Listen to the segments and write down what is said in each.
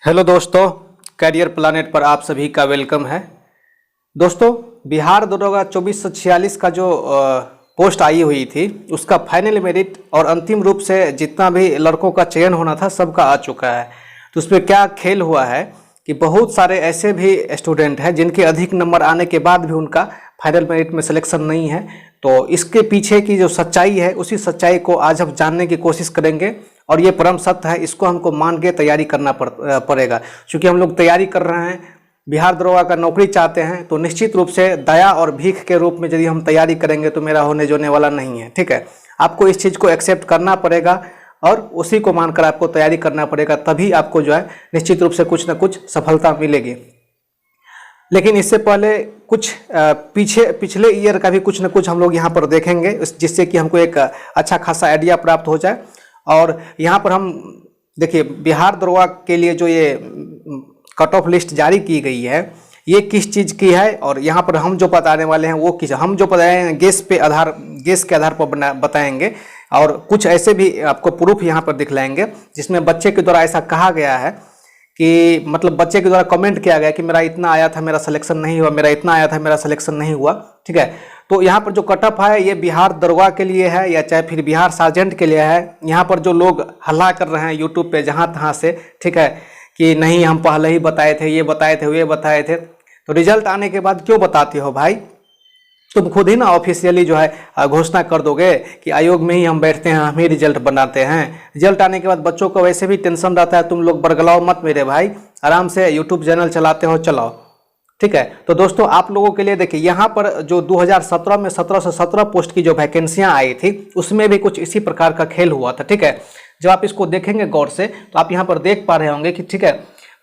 Hello दोस्तों, career planet पर आप सभी का वेलकम है। दोस्तों, बिहार दरोगा 2446 का जो पोस्ट आई हुई थी उसका फाइनल मेरिट और अंतिम रूप से जितना भी लड़कों का चयन होना था सबका आ चुका है। तो उसमें क्या खेल हुआ है कि बहुत सारे ऐसे भी स्टूडेंट हैं जिनके अधिक नंबर आने के बाद भी उनका फाइनल मेरिट में सिलेक्शन नहीं है। तो इसके पीछे की जो सच्चाई है उसी सच्चाई को आज हम जानने की कोशिश करेंगे और ये परम सत्य है, इसको हमको मान के तैयारी करना पड़ेगा। क्योंकि हम लोग तैयारी कर रहे हैं, बिहार दरोगा का नौकरी चाहते हैं, तो निश्चित रूप से दया और भीख के रूप में यदि हम तैयारी करेंगे तो मेरा होने जोने वाला नहीं है। ठीक है, आपको इस चीज़ को एक्सेप्ट करना पड़ेगा और उसी को मानकर आपको तैयारी करना पड़ेगा, तभी आपको जो है निश्चित रूप से कुछ ना कुछ सफलता मिलेगी। लेकिन इससे पहले कुछ पिछले ईयर का भी कुछ ना कुछ हम लोग यहाँ पर देखेंगे, जिससे कि हमको एक अच्छा खासा आइडिया प्राप्त हो जाए। और यहाँ पर हम देखिए, बिहार दरोगा के लिए जो ये कट ऑफ लिस्ट जारी की गई है ये किस चीज़ की है, और यहाँ पर हम जो बताने वाले हैं वो किस, हम जो बताएंगे गेस के आधार पर बताएंगे। और कुछ ऐसे भी आपको प्रूफ यहाँ पर दिखलाएंगे जिसमें बच्चे के द्वारा ऐसा कहा गया है कि मतलब बच्चे के द्वारा कमेंट किया गया कि मेरा इतना आया था मेरा सिलेक्शन नहीं हुआ, मेरा इतना आया था मेरा सिलेक्शन नहीं हुआ। ठीक है, तो यहाँ पर जो कट ऑफ है ये बिहार दरोगा के लिए है या चाहे फिर बिहार सार्जेंट के लिए है। यहाँ पर जो लोग हल्ला कर रहे हैं यूट्यूब पे जहाँ तहाँ से, ठीक है, कि नहीं हम पहले ही बताए थे, ये बताए थे, वे बताए थे, तो रिजल्ट आने के बाद क्यों बताते हो भाई? तुम खुद ही ना ऑफिशियली जो है घोषणा कर दोगे कि आयोग में ही हम बैठते हैं, हम ही रिजल्ट बनाते हैं। रिजल्ट आने के बाद बच्चों को वैसे भी टेंशन रहता है, तुम लोग बरगलाओ मत मेरे भाई, आराम से यूट्यूब चैनल चलाते हो चलाओ। ठीक है, तो दोस्तों आप लोगों के लिए देखिए, यहाँ पर जो 2017 में 17 से 17 पोस्ट की जो वैकेंसियाँ आई थी उसमें भी कुछ इसी प्रकार का खेल हुआ था। ठीक है, जब आप इसको देखेंगे गौर से तो आप यहाँ पर देख पा रहे होंगे कि ठीक है,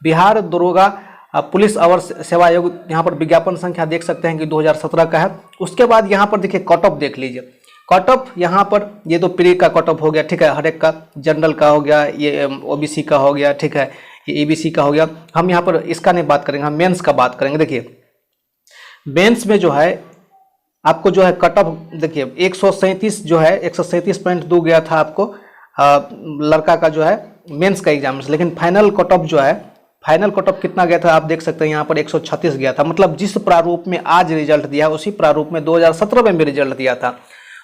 बिहार दरोगा पुलिस अवर सेवा आयोग, यहाँ पर विज्ञापन संख्या देख सकते हैं कि 2017 का है। उसके बाद यहाँ पर देखिए कट ऑफ देख लीजिए, कट ऑफ यहाँ पर ये तो प्री का कट ऑफ हो गया, ठीक है, हर एक का, जनरल का हो गया, ये ओबीसी का हो गया, ठीक है, ये ईबीसी का हो गया। हम यहाँ पर इसका नहीं बात करेंगे, हम मेंस का बात करेंगे। देखिए मेंस में जो है आपको जो है कट ऑफ देखिए 137 जो है 137.2 गया था आपको लड़का का जो है मेंस का एग्जाम से। लेकिन फाइनल कट ऑफ जो है, फाइनल कट ऑफ कितना गया था आप देख सकते हैं, यहाँ पर 136 गया था। मतलब जिस प्रारूप में आज रिजल्ट दिया उसी प्रारूप में 2017 में भी रिजल्ट दिया था।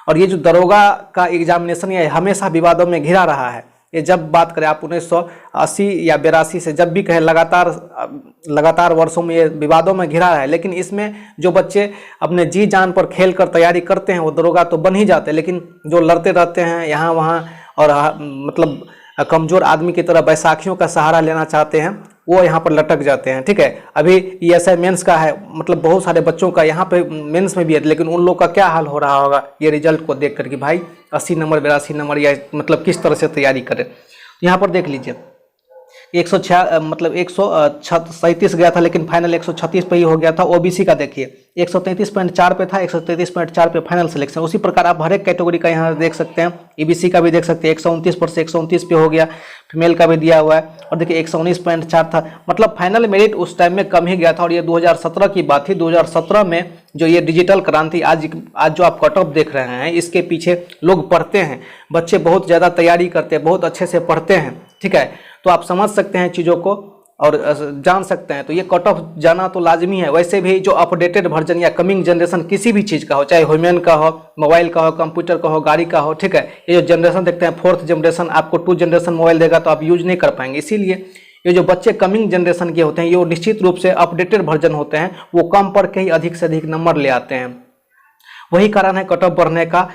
और ये जो दरोगा का एग्जामिनेशन ये हमेशा विवादों में घिरा रहा है। ये जब बात करें आप 1980 या 82 से, जब भी कहें लगातार वर्षों में ये विवादों में घिरा है। लेकिन इसमें जो बच्चे अपने जी जान पर खेल कर तैयारी करते हैं वो दरोगा तो बन ही जाते हैं, लेकिन जो लड़ते रहते हैं यहाँ वहाँ और मतलब कमज़ोर आदमी की तरह बैसाखियों का सहारा लेना चाहते हैं वो यहाँ पर लटक जाते हैं। ठीक है, अभी ESI मेंस का है, मतलब बहुत सारे बच्चों का यहाँ पे मेंस में भी है, लेकिन उन लोग का क्या हाल हो रहा होगा ये रिजल्ट को देख कर कि भाई 80 नंबर 82 नंबर या मतलब किस तरह से तैयारी करें। यहाँ पर देख लीजिए 137 गया था, लेकिन फाइनल 136 पे ही हो गया था। ओबीसी का देखिए 133.4 पे था, 133.4 पे फाइनल सिलेक्शन। उसी प्रकार आप हर एक कैटेगरी का यहाँ देख सकते हैं, ईबीसी का भी देख सकते हैं 129 पर से 129 पे हो गया, फीमेल का भी दिया हुआ है। और देखिए 119.4 था, मतलब फाइनल मेरिट उस टाइम में कम ही गया था। और ये 2017 की बात थी। 2017 में जो ये डिजिटल क्रांति आज जो आप कट ऑफ देख रहे हैं इसके पीछे लोग पढ़ते हैं, बच्चे बहुत ज़्यादा तैयारी करते हैं, बहुत अच्छे से पढ़ते हैं। ठीक है, तो आप समझ सकते हैं चीज़ों को और जान सकते हैं, तो ये कट ऑफ जाना तो लाजमी है। वैसे भी जो अपडेटेड वर्जन या कमिंग जनरेशन किसी भी चीज़ का हो, चाहे ह्यूमन का हो, मोबाइल का हो, कंप्यूटर का हो, गाड़ी का हो, ठीक है, ये जो जनरेशन देखते हैं 4th जनरेशन, आपको 2 जनरेशन मोबाइल देगा तो आप यूज नहीं कर पाएंगे। इसीलिए ये जो बच्चे कमिंग जनरेशन के होते हैं ये निश्चित रूप से अपडेटेड वर्जन होते हैं, वो कम पढ़ के ही अधिक से अधिक नंबर ले आते हैं। वही कारण है कट ऑफ बढ़ने का।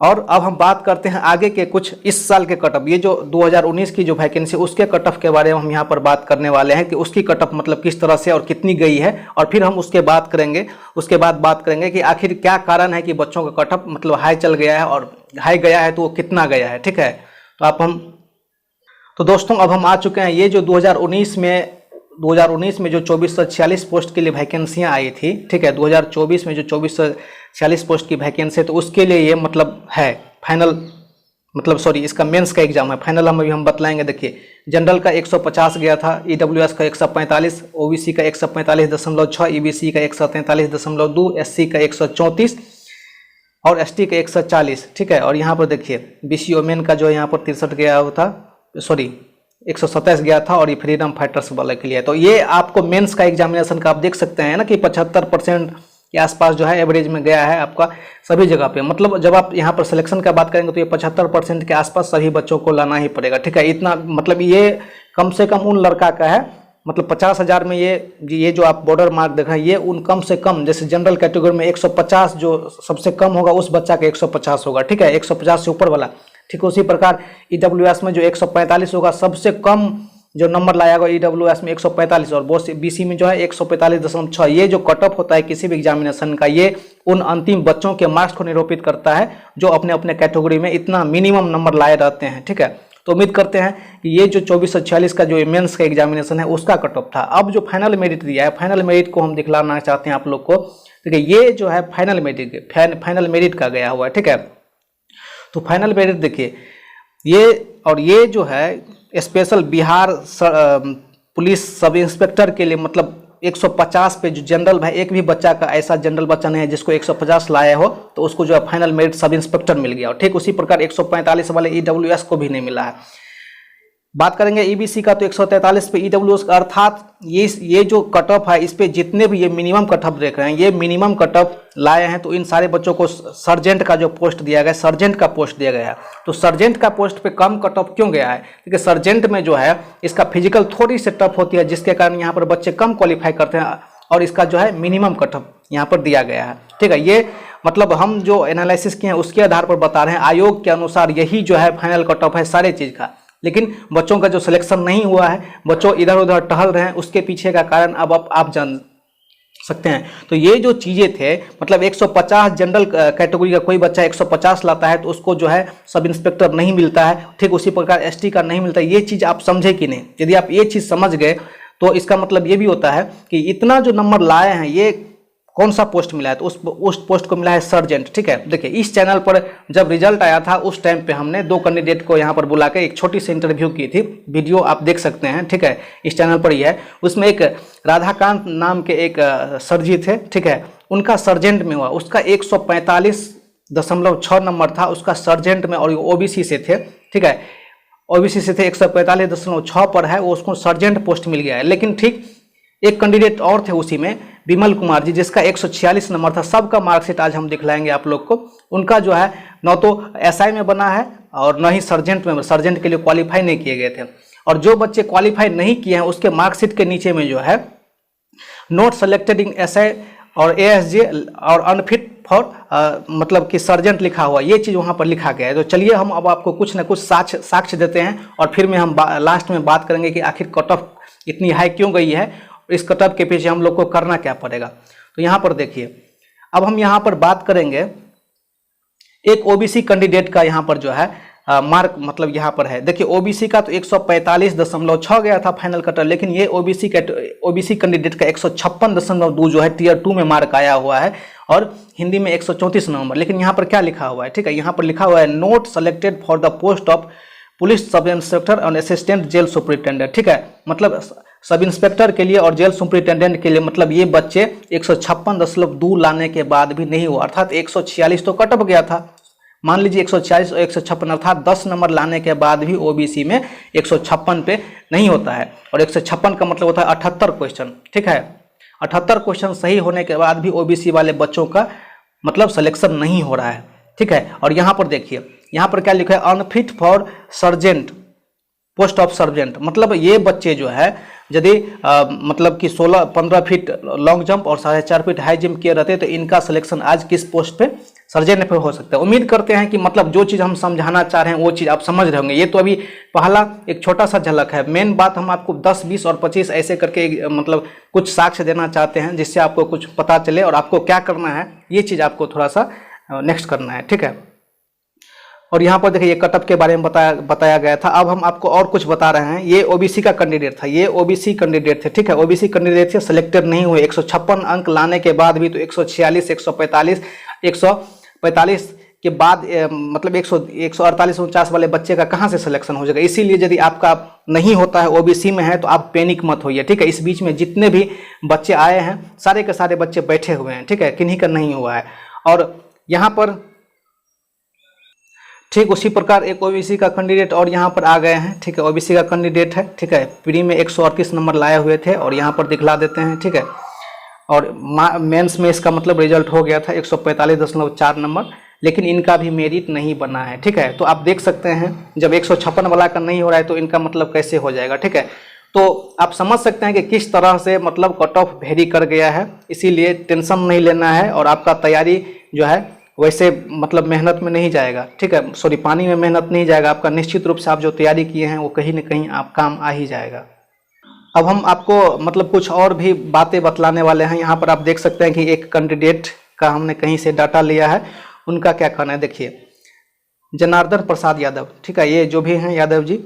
और अब हम बात करते हैं आगे के कुछ इस साल के कट ऑफ, ये जो 2019 की जो वैकेंसी उसके कट ऑफ के बारे में हम यहाँ पर बात करने वाले हैं कि उसकी कट ऑफ मतलब किस तरह से और कितनी गई है। और फिर हम उसके बाद बात करेंगे कि आखिर क्या कारण है कि बच्चों का कट ऑफ मतलब हाई चल गया है, और हाई गया है तो वो कितना गया है। ठीक है, तो दोस्तों अब हम आ चुके हैं, ये जो 2019 में जो 2446 पोस्ट के लिए वैकेंसियाँ आई थी, ठीक है, 2024 में जो 2446 पोस्ट की वैकेंसी, तो उसके लिए ये मतलब है फाइनल, मतलब सॉरी इसका मेंस का एग्जाम है। फाइनल हम बतलाएंगे। देखिए जनरल का 150 गया था, EWS का 145, OBC का 145.6, EBC का 143.2, SC का 134 और ST का 140। ठीक है, और यहाँ पर देखिए BC वोमेन का जो यहाँ पर 63 गया था, सॉरी 127 गया था और ये फ्रीडम फाइटर्स वाले के लिए। तो ये आपको मेंस का एग्जामिनेशन का आप देख सकते हैं ना कि 75% के आसपास जो है एवरेज में गया है आपका सभी जगह पे। मतलब जब आप यहाँ पर सिलेक्शन का बात करेंगे तो ये 75% के आसपास सभी बच्चों को लाना ही पड़ेगा, ठीक है। इतना मतलब ये कम से कम उन लड़का का है, मतलब 50,000 में ये जो आप बॉर्डर मार्क देख रहे हैं ये उन कम से कम, जैसे जनरल कैटेगरी में 150 जो सबसे कम होगा उस बच्चा का 150 होगा, ठीक है, 150 से ऊपर वाला। ठीक उसी प्रकार ईडब्ल्यूएस में जो 145 होगा, सबसे कम जो नंबर लाया होगा ईडब्ल्यूएस में 145, और बीसी में जो है 145.6। ये जो कट ऑफ होता है किसी भी एग्जामिनेशन का, ये उन अंतिम बच्चों के मार्क्स को निरूपित करता है जो अपने अपने कैटेगरी में इतना मिनिमम नंबर लाए रहते हैं, ठीक है। तो उम्मीद करते हैं कि ये जो 2446 का जो मेंस का एग्जामिनेशन है उसका कट ऑफ था। अब जो फाइनल मेरिट दिया है, फाइनल मेरिट को हम दिखलाना चाहते हैं आप लोग को। देखिए ये जो है फाइनल मेरिट का गया हुआ है, ठीक है। तो फाइनल मेरिट देखिए ये जो है special Bihar police sub inspector के लिए, मतलब 150 पे जो जनरल भाई, एक भी बच्चा का ऐसा जनरल बच्चा नहीं है जिसको 150 लाए हो तो उसको जो है फाइनल मेरिट सब इंस्पेक्टर मिल गया। और ठीक उसी प्रकार 145 वाले ईडब्ल्यूएस को भी नहीं मिला है। बात करेंगे ईबीसी का तो 143 पे ईडब्ल्यूएस का, अर्थात ये जो कट ऑफ है इस पे जितने भी ये मिनिमम कट ऑफ देख रहे हैं ये मिनिमम कट ऑफ लाए हैं। तो इन सारे बच्चों को सर्जेंट का जो पोस्ट दिया गया, सर्जेंट का पोस्ट दिया गया है। तो सर्जेंट का पोस्ट पे कम कट ऑफ क्यों गया है? क्योंकि सर्जेंट में जो है इसका फिजिकल थोड़ी सी टफ होती है, जिसके कारण यहाँ पर बच्चे कम क्वालिफाई करते हैं और इसका जो है मिनिमम कट ऑफ यहाँ पर दिया गया है, ठीक है। ये मतलब हम जो एनालिसिस किए हैं उसके आधार पर बता रहे हैं, आयोग के अनुसार यही जो है फाइनल कट ऑफ है सारे चीज़ का। लेकिन बच्चों का जो सिलेक्शन नहीं हुआ है, बच्चों इधर उधर टहल रहे हैं, उसके पीछे का कारण अब आप जान सकते हैं। तो ये जो चीज़ें थे, मतलब 150 जनरल कैटेगरी का कोई बच्चा 150 लाता है तो उसको जो है सब इंस्पेक्टर नहीं मिलता है, ठीक उसी प्रकार एसटी का नहीं मिलता है। ये चीज़ आप समझे कि नहीं? यदि आप ये चीज़ समझ गए तो इसका मतलब ये भी होता है कि इतना जो नंबर लाए हैं ये कौन सा पोस्ट मिला है, तो उस पोस्ट को मिला है सर्जेंट, ठीक है। देखिए इस चैनल पर जब रिजल्ट आया था उस टाइम पे हमने 2 कैंडिडेट को यहाँ पर बुला के एक छोटी सी इंटरव्यू की थी, वीडियो आप देख सकते हैं, ठीक है, इस चैनल पर ही है। उसमें एक राधाकांत नाम के एक सर जी थे, ठीक है, उनका सर्जेंट में हुआ, उसका 145.6 नंबर था उसका सर्जेंट में, और ओबीसी से थे, ठीक है, ओबीसी से थे, 145.6 पर है, वो उसको सर्जेंट पोस्ट मिल गया है। लेकिन ठीक एक कैंडिडेट और थे उसी में, विमल कुमार जी, जिसका 146 नंबर था। सबका मार्कशीट आज हम दिखलाएंगे आप लोग को। उनका जो है न तो एसआई में बना है और न ही सर्जेंट में, सर्जेंट के लिए क्वालिफाई नहीं किए गए थे। और जो बच्चे क्वालिफाई नहीं किए हैं उसके मार्कशीट के नीचे में जो है नोट सेलेक्टेड इन एसआई और एएसजे और अनफिट फॉर मतलब कि सर्जेंट लिखा हुआ, ये चीज़ वहाँ पर लिखा गया है। तो चलिए हम अब आपको कुछ न कुछ साक्ष्य देते हैं और फिर में हम लास्ट में बात करेंगे कि आखिर कट ऑफ इतनी हाई क्यों गई है, इस कट ऑफ के पीछे हम लोग को करना क्या पड़ेगा। तो यहाँ पर देखिए, अब हम यहाँ पर बात करेंगे एक ओबीसी कैंडिडेट का। यहाँ पर जो है मार्क मतलब यहाँ पर है, देखिए ओबीसी का तो 145.6 गया था फाइनल कट ऑफ, लेकिन ये ओबीसी कैंडिडेट का 156.2 जो है टीयर 2 में मार्क आया हुआ है, और हिंदी में 134 नंबर। लेकिन यहाँ पर क्या लिखा हुआ है, ठीक है, यहाँ पर लिखा हुआ है note selected for the post of police sub inspector और असिस्टेंट जेल सुपरिटेंडेंट, ठीक है। मतलब सब इंस्पेक्टर के लिए और जेल सुपरिटेंडेंट के लिए, मतलब ये बच्चे 156.2 लाने के बाद भी नहीं हुआ, अर्थात 146 तो कट ऑफ गया था, मान लीजिए 146 और 156, अर्थात 10 नंबर लाने के बाद भी ओबीसी में 156 पे नहीं होता है। और 156 का मतलब होता है 78 क्वेश्चन, ठीक है। 78 क्वेश्चन सही होने के बाद भी ओबीसी वाले बच्चों का मतलब सिलेक्शन नहीं हो रहा है, ठीक है। और यहाँ पर देखिए, यहाँ पर क्या लिखा है, unfit for sergeant post of sergeant. मतलब ये बच्चे जो है यदि मतलब कि 15 फीट लॉन्ग जंप और 4.5 फीट हाई जंप किए रहते तो इनका सिलेक्शन आज किस पोस्ट पे, सर्जेंट पे हो सकता है। उम्मीद करते हैं कि मतलब जो चीज़ हम समझाना चाह रहे हैं वो चीज़ आप समझ रहे होंगे। ये तो अभी पहला एक छोटा सा झलक है, मेन बात हम आपको 10, 20 और 25 ऐसे करके मतलब कुछ साक्ष्य देना चाहते हैं, जिससे आपको कुछ पता चले और आपको क्या करना है ये चीज़ आपको थोड़ा सा नेक्स्ट करना है, ठीक है। और यहाँ पर देखिए ये कट ऑफ के बारे में बताया गया था। अब हम आपको और कुछ बता रहे हैं। ये ओबीसी का कैंडिडेट था, ये ओबीसी कैंडिडेट थे, ठीक है, ओबीसी कैंडिडेट थे, सिलेक्टेड नहीं हुए। 156 अंक लाने के बाद भी तो 146, 145 के बाद मतलब 148, 49 वाले बच्चे का कहाँ से सिलेक्शन हो जाएगा। इसीलिए यदि आपका नहीं होता है, ओबीसी में है, तो आप पैनिक मत होइए, ठीक है। इस बीच में जितने भी बच्चे आए हैं सारे के सारे बच्चे बैठे हुए हैं, ठीक है, किन्हीं का नहीं हुआ है। और यहाँ पर ठीक उसी प्रकार एक ओबीसी का कैंडिडेट और यहाँ पर आ गए हैं। ठीक है, ओबीसी का कैंडिडेट है। ठीक है, प्री में 138 नंबर लाए हुए थे और यहाँ पर दिखला देते हैं। ठीक है, और मेंस में इसका मतलब रिजल्ट हो गया था 145.4 नंबर, लेकिन इनका भी मेरिट नहीं बना है। ठीक है, तो आप देख सकते हैं जब 156 वाला का नहीं हो रहा है तो इनका मतलब कैसे हो जाएगा। ठीक है, तो आप समझ सकते हैं कि किस तरह से मतलब कट ऑफ वेरी कर गया है, इसीलिए टेंशन नहीं लेना है और आपका तैयारी जो है वैसे मतलब मेहनत में नहीं जाएगा। ठीक है, सॉरी, पानी में मेहनत नहीं जाएगा आपका, निश्चित रूप से आप जो तैयारी किए हैं वो कहीं ना कहीं आप काम आ ही जाएगा। अब हम आपको मतलब कुछ और भी बातें बतलाने वाले हैं। यहाँ पर आप देख सकते हैं कि एक कैंडिडेट का हमने कहीं से डाटा लिया है, उनका क्या कहना है देखिए, जनार्दन प्रसाद यादव। ठीक है, ये जो भी हैं यादव जी,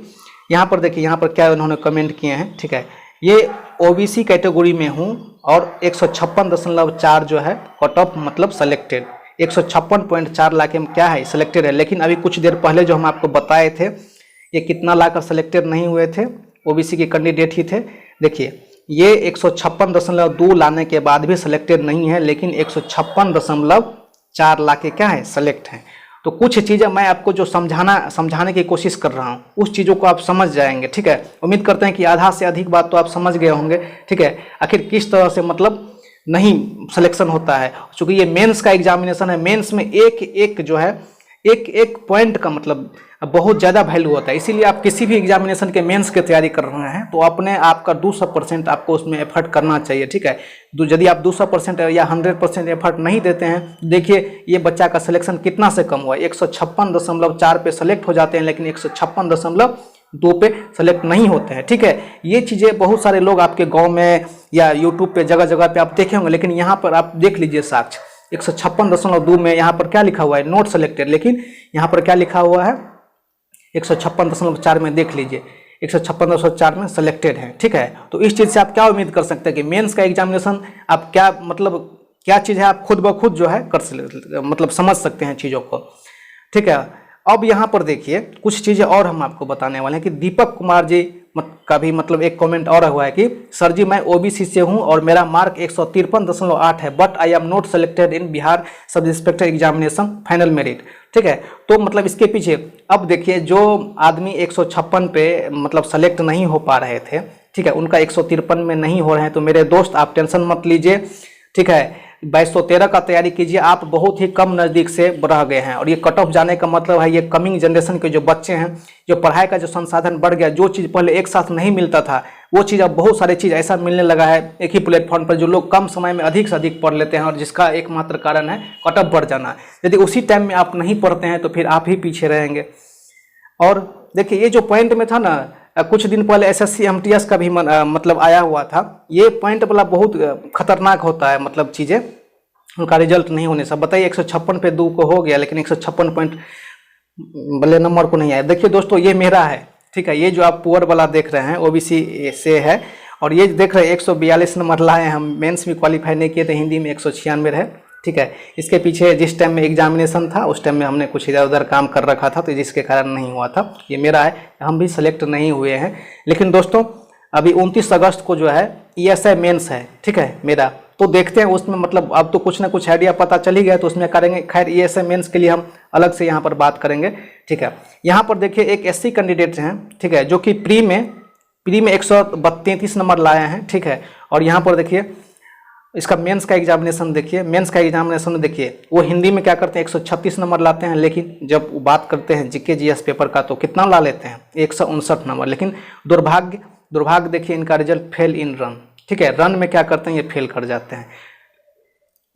यहाँ पर देखिए यहाँ पर क्या उन्होंने कमेंट किए हैं। ठीक है, ये ओबीसी कैटेगरी में हूँ और 156.4 जो है कट ऑफ मतलब सेलेक्टेड, 156.4 लाख क्या है सिलेक्टेड है। लेकिन अभी कुछ देर पहले जो हम आपको बताए थे ये कितना लाख सेलेक्टेड नहीं हुए थे, ओबीसी के कैंडिडेट ही थे। देखिए ये 156.2 लाने के बाद भी सिलेक्टेड नहीं है, लेकिन 156.4 लाख क्या है सेलेक्ट हैं। तो कुछ चीज़ें मैं आपको जो समझाने की कोशिश कर रहा हूँ उस चीज़ों को आप समझ जाएंगे। ठीक है, उम्मीद करते हैं कि आधा से अधिक बात तो आप समझ गए होंगे। ठीक है, आखिर किस तरह से मतलब नहीं सिलेक्शन होता है, क्योंकि ये मेंस का एग्जामिनेशन है। मेंस में एक एक जो है एक एक पॉइंट का मतलब बहुत ज़्यादा वैल्यू होता है, इसीलिए आप किसी भी एग्जामिनेशन के मेंस की तैयारी कर रहे हैं तो अपने आप का 200% आपको उसमें एफर्ट करना चाहिए। ठीक है, तो यदि आप 200% या 100% एफर्ट नहीं देते हैं, देखिए ये बच्चा का सिलेक्शन कितना से कम हुआ, 156.4 पे सेलेक्ट हो जाते हैं लेकिन 156.2 पे सेलेक्ट नहीं होते हैं। ठीक है, ये चीज़ें बहुत सारे लोग आपके गाँव में या यूट्यूब पे जगह जगह पे आप देखे होंगे, लेकिन यहाँ पर आप देख लीजिए साक्ष्य 156.2 में यहाँ पर क्या लिखा हुआ है, नॉट सेलेक्टेड, लेकिन यहाँ पर क्या लिखा हुआ है 156.4 में देख लीजिए 156.4 में सेलेक्टेड है। ठीक है, तो इस चीज़ से आप क्या उम्मीद कर सकते हैं कि मेंस का एग्जामिनेशन आप क्या मतलब क्या चीज़ है, आप खुद ब खुद जो है मतलब समझ सकते हैं चीज़ों को। ठीक है, अब यहाँ पर देखिए कुछ चीज़ें और हम आपको बताने वाले हैं कि दीपक कुमार जी का भी मतलब एक कमेंट और हुआ है कि सर जी मैं ओबीसी से हूँ और मेरा मार्क 153.8 है, but I am not selected in Bihar sub inspector examination final merit. ठीक है, तो मतलब इसके पीछे अब देखिए जो आदमी 156 पे मतलब सेलेक्ट नहीं हो पा रहे थे, ठीक है, उनका 153 में नहीं हो रहे हैं, तो मेरे दोस्त आप टेंशन मत लीजिए। ठीक है, 2213 का तैयारी कीजिए, आप बहुत ही कम नज़दीक से रह गए हैं और ये कट ऑफ जाने का मतलब है ये कमिंग जनरेशन के जो बच्चे हैं, जो पढ़ाई का जो संसाधन बढ़ गया, जो चीज़ पहले एक साथ नहीं मिलता था वो चीज़ अब बहुत सारी चीज़ ऐसा मिलने लगा है एक ही प्लेटफॉर्म पर, जो लोग कम समय में अधिक से अधिक पढ़ लेते हैं और जिसका एकमात्र कारण है कट ऑफ बढ़ जाना। यदि उसी टाइम में आप नहीं पढ़ते हैं तो फिर आप ही पीछे रहेंगे। और देखिए ये जो पॉइंट में था ना, कुछ दिन पहले एसएससी एमटीएस का भी मतलब आया हुआ था, ये पॉइंट वाला बहुत खतरनाक होता है, मतलब चीज़ें उनका रिजल्ट नहीं होने से। बताइए 156 पे 2 को हो गया लेकिन 156 पॉइंट वाले नंबर को नहीं आया। देखिए दोस्तों ये मेरा है, ठीक है, ये जो आप पुअर वाला देख रहे हैं ओबीसी से है, और ये देख रहे हैं 142 नंबर लाए, हम मेंस में क्वालिफाई नहीं किए थे, हिंदी में 196 है। ठीक है, इसके पीछे जिस टाइम में एग्जामिनेशन था उस टाइम में हमने कुछ इधर उधर काम कर रखा था तो जिसके कारण नहीं हुआ था। ये मेरा है, हम भी सेलेक्ट नहीं हुए हैं। लेकिन दोस्तों अभी 29 अगस्त को जो है ईएसआई मेंस है, ठीक है मेरा, तो देखते हैं उसमें मतलब अब तो कुछ ना कुछ आइडिया पता चल ही गया तो उसमें करेंगे। खैर ईएसआई मेंस के लिए हम अलग से यहाँ पर बात करेंगे। ठीक है, यहाँ पर देखिए एक एससी कैंडिडेट हैं, ठीक है, जो कि प्री में 133 नंबर लाए हैं। ठीक है, और यहाँ पर देखिए इसका मेंस का एग्जामिनेशन देखिए, मेंस का एग्जामिनेशन में देखिए वो हिंदी में क्या करते हैं 136 नंबर लाते हैं, लेकिन जब वो बात करते हैं जीके जीएस पेपर का तो कितना ला लेते हैं 159 नंबर। लेकिन दुर्भाग्य देखिए इनका रिजल्ट फेल इन रन। ठीक है, रन में क्या करते हैं ये फेल कर जाते हैं।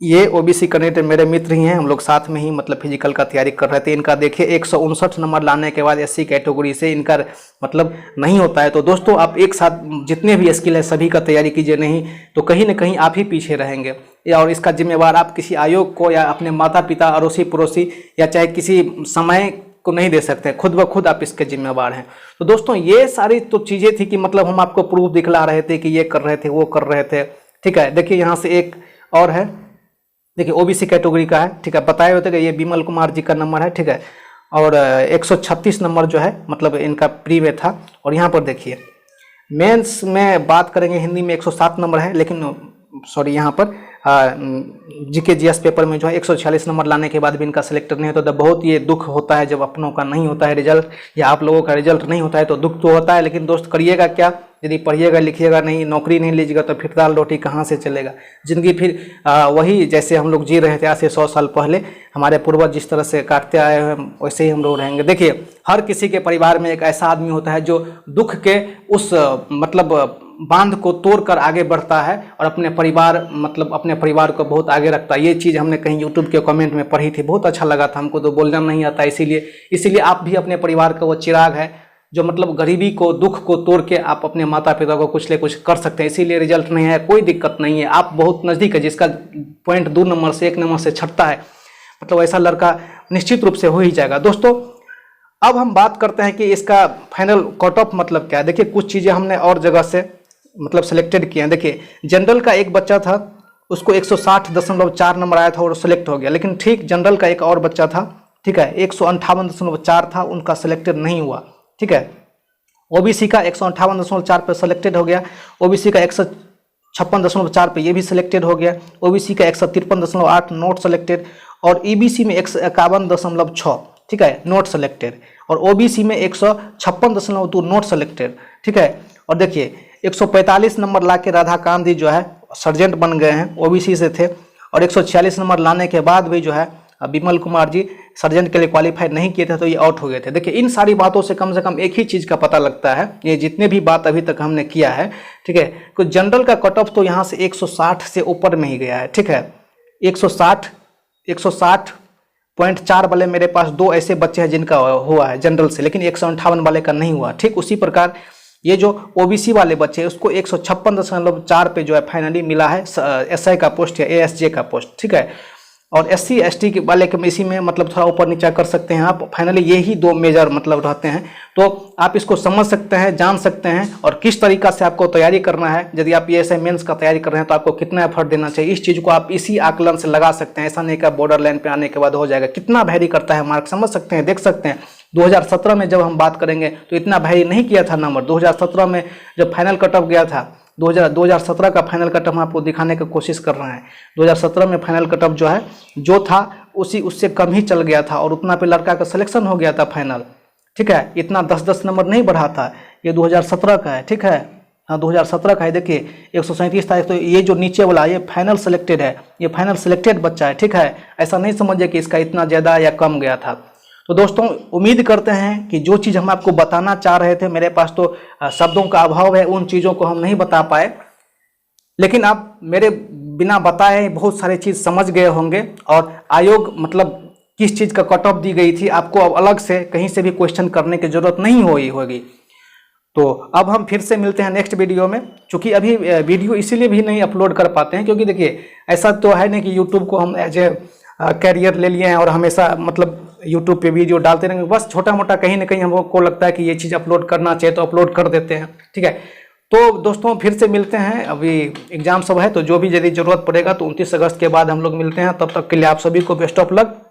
ये ओबीसी कैंडिडेट मेरे मित्र ही हैं, हम लोग साथ में ही मतलब फिजिकल का तैयारी कर रहे थे। इनका देखिए 159 नंबर लाने के बाद एससी कैटेगरी से इनका मतलब नहीं होता है। तो दोस्तों आप एक साथ जितने भी स्किल है सभी का तैयारी कीजिए, नहीं तो कहीं ना कहीं आप ही पीछे रहेंगे। और इसका जिम्मेवार आप किसी आयोग को या अपने माता पिता अड़ोसी पड़ोसी या चाहे किसी समय को नहीं दे सकते, खुद ब खुद आप इसके जिम्मेवार हैं। तो दोस्तों ये सारी तो चीज़ें थी कि मतलब हम आपको प्रूफ दिखला रहे थे कि ये कर रहे थे वो कर रहे थे। ठीक है, देखिए यहाँ से एक और है, देखिए ओबीसी कैटेगरी का है। ठीक है, बताए होते कि ये विमल कुमार जी का नंबर है। ठीक है, और 136 नंबर जो है मतलब इनका प्री में था। और यहाँ पर देखिए मेंस में बात करेंगे हिंदी में 107 नंबर है, लेकिन सॉरी यहाँ पर जीके जीएस पेपर में जो है 146 नंबर लाने के बाद भी इनका सिलेक्टर नहीं होता। तो बहुत ये दुख होता है जब अपनों का नहीं होता है रिजल्ट, या आप लोगों का रिजल्ट नहीं होता है तो दुख तो होता है। लेकिन दोस्त करिएगा क्या, यदि पढ़िएगा लिखिएगा नहीं, नौकरी नहीं लीजिएगा तो फिर दाल रोटी कहाँ से चलेगा। ज़िंदगी फिर वही जैसे हम लोग जी रहे थे आज से 100 साल पहले, हमारे पूर्वज जिस तरह से काटते आए हैं वैसे ही हम लोग रहेंगे। देखिए, हर किसी के परिवार में एक ऐसा आदमी होता है जो दुख के उस मतलब बांध को तोड़कर आगे बढ़ता है और अपने परिवार को बहुत आगे रखता है। ये चीज़ हमने कहीं यूट्यूब के कमेंट में पढ़ी थी, बहुत अच्छा लगा था हमको, तो बोलना नहीं आता। इसीलिए आप भी अपने परिवार का वो चिराग है जो मतलब गरीबी को, दुख को तोड़ के आप अपने माता पिता को कुछ ले कुछ कर सकते हैं। इसीलिए रिजल्ट नहीं है, कोई दिक्कत नहीं है, आप बहुत नज़दीक है। जिसका पॉइंट 2 नंबर से 1 नंबर से छटता है, मतलब ऐसा लड़का निश्चित रूप से हो ही जाएगा। दोस्तों, अब हम बात करते हैं कि इसका फाइनल कट ऑफ मतलब क्या है। देखिए, कुछ चीज़ें हमने और जगह से मतलब सिलेक्टेड किए हैं। देखिए, जनरल का एक बच्चा था, उसको 160.4 नंबर आया था और सिलेक्ट हो गया। लेकिन ठीक जनरल का एक और बच्चा था, ठीक है, 158.4 था, उनका सिलेक्टेड नहीं हुआ। ठीक है, ओबीसी का 158.4 पे सिलेक्टेड हो गया, ओबीसी का 156.4 पे ये भी सिलेक्टेड हो गया, ओबीसी का 153.8 नॉट सिलेक्टेड, और ईबीसी में 151.6, ठीक है, नॉट सिलेक्टेड, और ओबीसी में 156.2 नॉट सिलेक्टेड। ठीक है, और देखिए 145 नंबर लाके राधाकांत जी जो है सर्जेंट बन गए हैं, ओबीसी से थे, और 146 नंबर लाने के बाद भी जो है विमल कुमार जी सर्जेंट के लिए क्वालिफाई नहीं किए थे तो ये आउट हो गए थे। देखिए, इन सारी बातों से कम एक ही चीज़ का पता लगता है, ये जितने भी बात अभी तक हमने किया है, ठीक है, तो जनरल का कट ऑफ तो यहाँ से 160 से ऊपर में ही गया है। ठीक है, 160.4 वाले मेरे पास 2 ऐसे बच्चे हैं जिनका हुआ है जनरल से, लेकिन 158 वाले का नहीं हुआ। ठीक उसी प्रकार ये जो ओबीसी वाले बच्चे हैं उसको 156.4 पे जो है फाइनली मिला है एसआई का पोस्ट या एएसजे का पोस्ट। ठीक है, और एससी एसटी के वाले के इसी में मतलब थोड़ा ऊपर नीचा कर सकते हैं आप। फाइनली यही 2 मेजर मतलब रहते हैं, तो आप इसको समझ सकते हैं, जान सकते हैं, और किस तरीका से आपको तैयारी करना है। यदि आप पीएसआई मेंस का तैयारी कर रहे हैं तो आपको कितना एफर्ट देना चाहिए, इस चीज़ को आप इसी आकलन से लगा सकते हैं। ऐसा नहीं कि बॉर्डर लाइन पे आने के बाद हो जाएगा, कितना वैरी करता है मार्क समझ सकते हैं, देख सकते हैं। 2017 में जब हम बात करेंगे तो इतना वैरी नहीं किया था नंबर। 2017 में जब फाइनल कट ऑफ गया था, 2017 का फाइनल कट ऑफ हम आपको दिखाने की कोशिश कर रहे हैं। 2017 में फाइनल कट ऑफ जो है जो था उससे कम ही चल गया था, और उतना पे लड़का का सिलेक्शन हो गया था फाइनल। ठीक है, इतना 10-10 नंबर नहीं बढ़ा था। ये 2017 का है। ठीक है, हाँ 2017 का है। देखिए 137 था, तो ये जो नीचे वाला ये फाइनल सिलेक्टेड है, ये फाइनल सिलेक्टेड बच्चा है। ठीक है, ऐसा नहीं समझिए कि इसका इतना ज़्यादा या कम गया था। तो दोस्तों, उम्मीद करते हैं कि जो चीज़ हम आपको बताना चाह रहे थे, मेरे पास तो शब्दों का अभाव है, उन चीज़ों को हम नहीं बता पाए, लेकिन आप मेरे बिना बताए बहुत सारी चीज़ समझ गए होंगे। और आयोग मतलब किस चीज़ का कट ऑफ दी गई थी, आपको अब अलग से कहीं से भी क्वेश्चन करने की ज़रूरत नहीं होगी। तो अब हम फिर से मिलते हैं नेक्स्ट वीडियो में। चूँकि अभी वीडियो इसीलिए भी नहीं अपलोड कर पाते हैं क्योंकि देखिए ऐसा तो है नहीं कि यूट्यूब को हम एज ए कैरियर ले लिए हैं और हमेशा मतलब यूट्यूब पे वीडियो डालते रहेंगे। बस छोटा मोटा कहीं ना कहीं हमको लगता है कि ये चीज़ अपलोड करना चाहिए तो अपलोड कर देते हैं। ठीक है, तो दोस्तों फिर से मिलते हैं। अभी एग्जाम सब है तो जो भी यदि ज़रूरत पड़ेगा तो 29 अगस्त के बाद हम लोग मिलते हैं। तब तक के लिए आप सभी को बेस्ट ऑफ लक।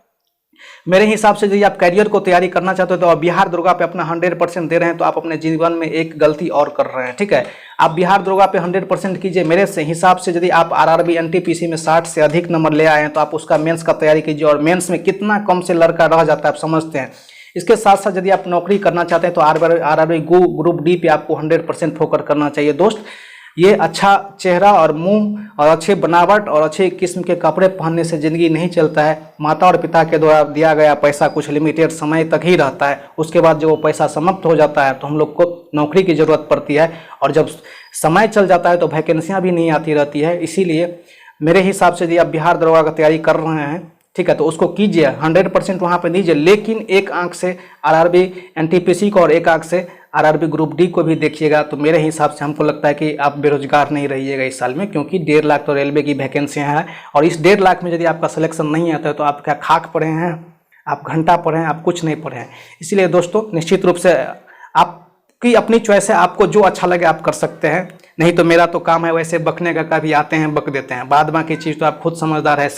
मेरे हिसाब से यदि आप कैरियर को तैयारी करना चाहते हो तो आप बिहार दरोगा पे अपना 100% दे रहे हैं तो आप अपने जीवन में एक गलती और कर रहे हैं। ठीक है, आप बिहार दरोगा पे 100% कीजिए। मेरे से हिसाब से यदि आप आरआरबी एनटीपीसी में 60 से अधिक नंबर ले आए हैं तो आप उसका मेंस का तैयारी कीजिए, और मेंस में कितना कम से लड़का रह जाता है आप समझते हैं। इसके साथ साथ यदि आप नौकरी करना चाहते हैं तो आरआरबी ग्रुप डी पे आपको 100% फोकस करना चाहिए। दोस्त, ये अच्छा चेहरा और मुंह और अच्छे बनावट और अच्छे किस्म के कपड़े पहनने से ज़िंदगी नहीं चलता है। माता और पिता के द्वारा दिया गया पैसा कुछ लिमिटेड समय तक ही रहता है, उसके बाद जब वो पैसा समाप्त हो जाता है तो हम लोग को नौकरी की ज़रूरत पड़ती है, और जब समय चल जाता है तो वैकेंसियाँ भी नहीं आती रहती है। इसीलिए मेरे हिसाब से यदि आप बिहार दरोगा की तैयारी कर रहे हैं, ठीक है, तो उसको कीजिए, 100% वहाँ पे दीजिए, लेकिन एक आंख से आरआरबी एनटीपीसी को और एक आंख से आरआरबी ग्रुप डी को भी देखिएगा। तो मेरे हिसाब से हमको लगता है कि आप बेरोजगार नहीं रहिएगा इस साल में, क्योंकि 1.5 लाख तो रेलवे की वैकेंसियाँ हैं, और इस 1.5 लाख में यदि आपका सिलेक्शन नहीं आता है तो आप क्या खाक पढ़े हैं, आप घंटा पढ़े हैं, आप कुछ नहीं पढ़े हैं। इसलिए दोस्तों निश्चित रूप से आपकी अपनी चॉइस है, आपको जो अच्छा लगे आप कर सकते हैं। नहीं तो मेरा तो काम है वैसे बकने का, कभी आते हैं बक देते हैं, बाद बाकी चीज़ तो आप खुद समझदार है।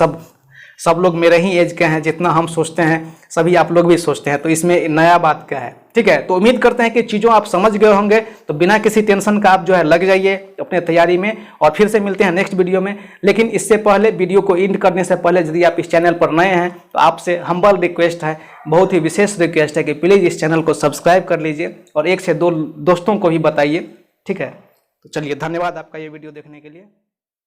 सब लोग मेरे ही एज के हैं, जितना हम सोचते हैं सभी आप लोग भी सोचते हैं, तो इसमें नया बात क्या है। ठीक है, तो उम्मीद करते हैं कि चीज़ों आप समझ गए होंगे, तो बिना किसी टेंशन का आप जो है लग जाइए अपने तैयारी में, और फिर से मिलते हैं नेक्स्ट वीडियो में। लेकिन इससे पहले, वीडियो को एंड करने से पहले, यदि आप इस चैनल पर नए हैं तो आपसे हम्बल रिक्वेस्ट है, बहुत ही विशेष रिक्वेस्ट है कि प्लीज़ इस चैनल को सब्सक्राइब कर लीजिए और 1 से 2 दोस्तों को भी बताइए। ठीक है, तो चलिए, धन्यवाद आपका ये वीडियो देखने के लिए।